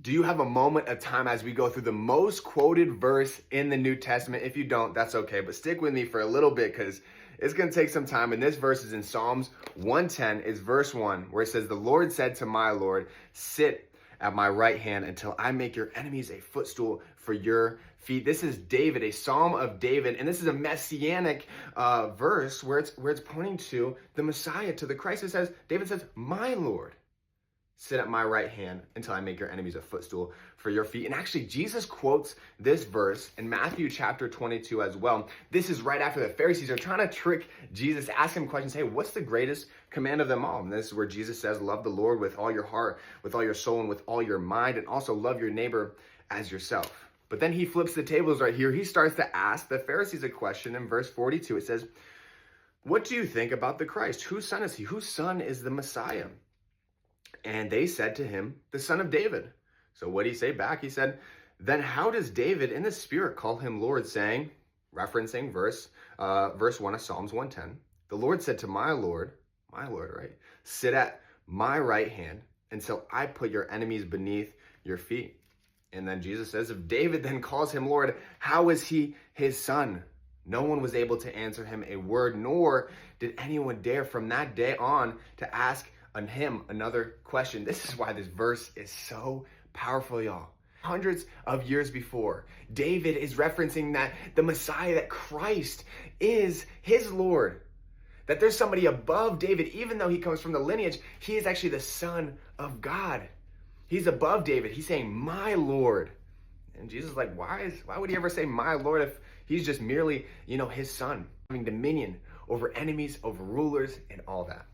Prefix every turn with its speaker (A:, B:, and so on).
A: Do you have a moment of time as we go through the most quoted verse in the New Testament? If you don't, that's okay, but stick with me for a little bit because it's going to take some time. And this verse is in Psalms 110, is verse 1, where it says, "The Lord said to my Lord, sit at my right hand until I make your enemies a footstool for your feet." This is David, a psalm of David, and this is a messianic verse where it's pointing to the Messiah, to the Christ. It says, David says, "My Lord, sit at my right hand until I make your enemies a footstool for your feet." And actually, Jesus quotes this verse in Matthew chapter 22 as well. This is right after the Pharisees are trying to trick Jesus, ask him questions. Hey, what's the greatest command of them all? And this is where Jesus says, love the Lord with all your heart, with all your soul, and with all your mind, and also love your neighbor as yourself. But then he flips the tables right here. He starts to ask the Pharisees a question in verse 42. It says, "What do you think about the Christ? Whose son is he? Whose son is the Messiah?" And they said to him, "The son of David." So what did he say back? He said, "Then how does David in the spirit call him Lord, saying," referencing verse 1 of Psalms 110, "The Lord said to my Lord," right, "sit at my right hand until I put your enemies beneath your feet." And then Jesus says, if David then calls him Lord, how is he his son? No one was able to answer him a word, nor did anyone dare from that day on to ask on him another question. This is why this verse is so powerful, y'all. Hundreds of years before, David is referencing that the Messiah, that Christ is his Lord, that there's somebody above David. Even though he comes from the lineage, he is actually the Son of God. He's above David. He's saying, "My Lord." And Jesus is like, why would he ever say "my Lord" if he's just merely, his son, having dominion over enemies, over rulers, and all that?